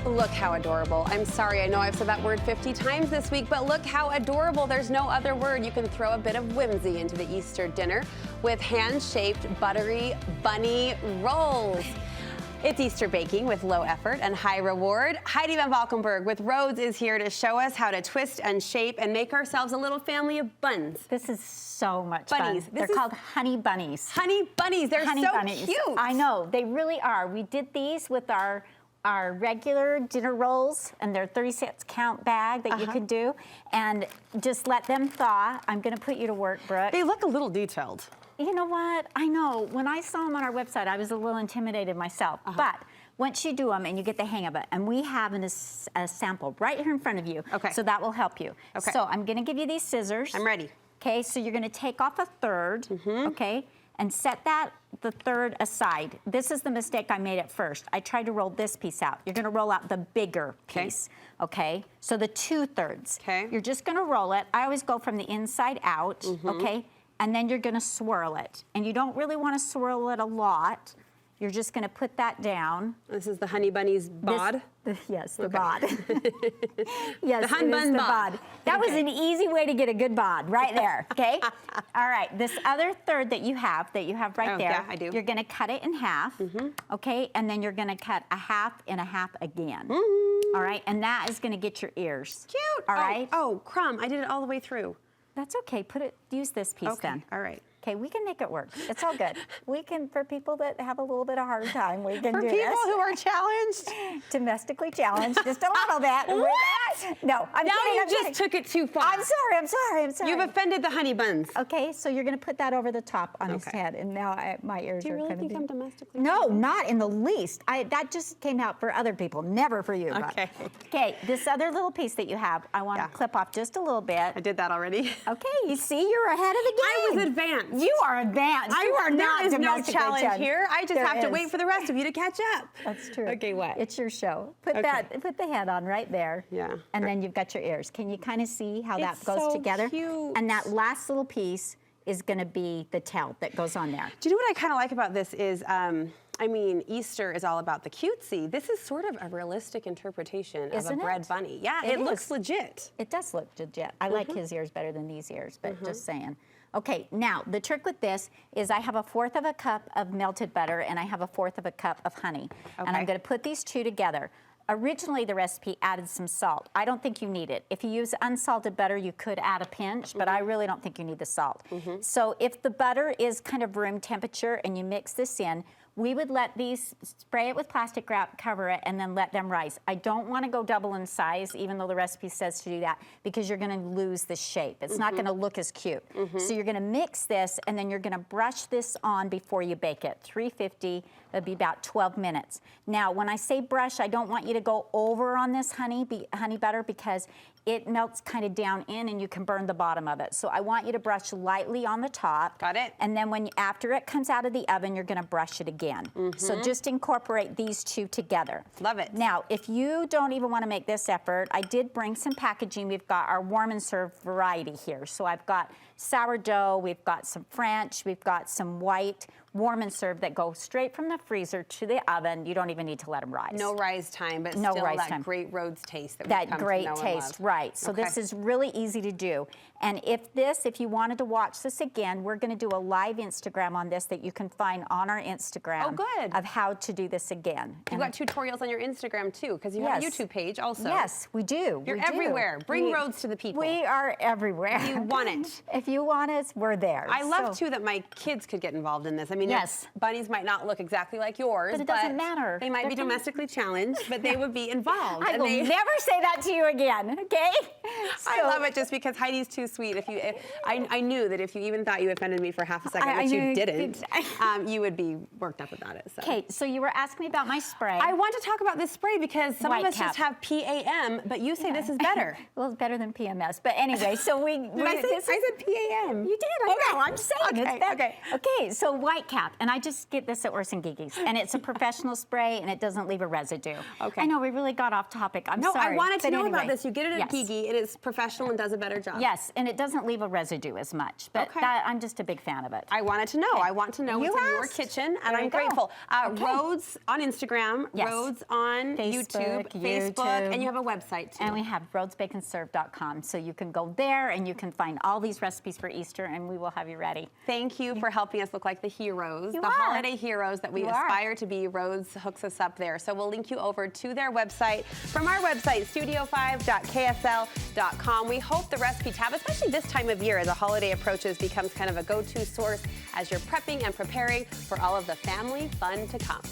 Look how adorable. I'm sorry, I know I've said that word 50 times this week, but look how adorable. There's no other word. You can throw a bit of whimsy into the Easter dinner with hand-shaped buttery bunny rolls. It's Easter baking with low effort and high reward. Heidi VanValkenburg with Rhodes is here to show us how to twist and shape and make ourselves a little family of buns. This is so much bunnies. fun. They're called honey bunnies. Honey bunnies, they're honey so bunnies. cute. I know, they really are. We did these with our regular dinner rolls, and they're 36 count bag that you could do, and just let them thaw. I'm gonna put you to work, Brooke. They look a little detailed. You know what? I know. When I saw them on our website, I was a little intimidated myself. But once you do them and you get the hang of it, and we have a sample right here in front of you, so that will help you. Okay. So I'm going to give you these scissors. I'm ready. Okay, so you're going to take off a third, okay, and set the third aside. This is the mistake I made at first. I tried to roll this piece out. You're going to roll out the bigger piece, okay? So the 2/3. Okay. You're just going to roll it. I always go from the inside out, okay? And then you're gonna swirl it. And you don't really wanna swirl it a lot. You're just gonna put that down. This is the Honey Bunny's bod? Yes, the bod. Yes, the Hun Bun bod. That was an easy way to get a good bod, right there, okay? All right, this other third that you have right there, yeah, I do. you're gonna cut it in half, okay? And then you're gonna cut a half and a half again. All right, and that is gonna get your ears. Cute. All right? Oh, crumb, I did it all the way through. That's okay, use this piece then. All right. Okay, we can make it work. It's all good. We can, for people that have a little bit of harder time, we can do this. For people who are challenged? Domestically challenged, just a little bit. What? No, I'm now kidding, you just took it too far. I'm sorry. You've offended the honey buns. Okay, so you're gonna put that over the top on his head, and now my ears are Do you really gonna think I'm domestically No, challenged? not in the least. That just came out for other people, never for you. Okay. Okay, this other little piece that you have, I want to clip off just a little bit. I did that already. Okay, you see, you're ahead of the game. I was advanced. You are advanced. You are not There is no domestically challenge here. I just have to is. wait for the rest of you to catch up. That's true. Okay, what? It's your show. Put the head on right there. Yeah. And then you've got your ears. Can you kind of see how that It's goes so together? cute. And that last little piece is going to be the tail that goes on there. Do you know what I kind of like about this is, I mean, Easter is all about the cutesy. This is sort of a realistic interpretation of a bread bunny. Yeah, it looks legit. It does look legit. I like his ears better than these ears, but just saying. Okay, now the trick with this is I have 1/4 of a cup of melted butter and I have 1/4 of a cup of honey. And I'm gonna put these two together. Originally, the recipe added some salt. I don't think you need it. If you use unsalted butter, you could add a pinch, but I really don't think you need the salt. So if the butter is kind of room temperature and you mix this in, we would let these, spray it with plastic wrap, cover it, and then let them rise. I don't want to go double in size, even though the recipe says to do that, because you're going to lose the shape. It's not going to look as cute. So you're going to mix this, and then you're going to brush this on before you bake it. 350, it'll be about 12 minutes. Now, when I say brush, I don't want you to go over on this honey butter, because it melts kind of down in and you can burn the bottom of it. So I want you to brush lightly on the top. Got it. And then after it comes out of the oven, you're gonna brush it again. So just incorporate these two together. Love it. Now, if you don't even wanna make this effort, I did bring some packaging. We've got our warm and serve variety here. So I've got sourdough, we've got some French, we've got some white, warm and serve that go straight from the freezer to the oven. You don't even need to let them rise. No rise time, but No still rise that time. great Rhodes taste that That we've come great to know and taste, love. right. So this is really easy to do. And if you wanted to watch this again, we're gonna do a live Instagram on this that you can find on our Instagram. Oh, good. Of how to do this again. You've got tutorials on your Instagram too, because you have a YouTube page also. Yes, we do. You're everywhere. Bring Rhodes to the people. We are everywhere. You want it. If you want us, we're there. I love too that my kids could get involved in this. I mean, yes, bunnies might not look exactly like yours, but it doesn't matter. They might be domestically challenged, but they would be involved. I will never say that to you again, okay? I love it just because Heidi's too sweet. I knew that if you even thought you offended me for half a second, which you didn't, you would be worked up about it. Okay, so you were asking me about my spray. I want to talk about this spray because some of us just have PAM, but you say this is better. Well, it's better than PMS, but anyway, so I said PAM. You did, I know, I'm saying it's better. Okay. Okay, so White Cap. Kath, and I just get this at Orson Gigi's, and it's a professional spray, and it doesn't leave a residue. Okay. I know we really got off topic. I'm no, sorry. I wanted to know anyway, about this. You get it at Gigi. It is professional and does a better job. Yes, and it doesn't leave a residue as much. But I'm just a big fan of it. I wanted to know. I want to know what's in your kitchen, and I'm grateful. Rhodes on Instagram, Rhodes on YouTube, Facebook, and you have a website too. And we have rhodesbaconserve.com, so you can go there and you can find all these recipes for Easter, and we will have you ready. Thank you for helping us look like the heroes, holiday heroes that we aspire to be. Rhodes hooks us up there. So we'll link you over to their website. From our website, studio5.ksl.com. We hope the recipe tab, especially this time of year as the holiday approaches, becomes kind of a go-to source as you're prepping and preparing for all of the family fun to come.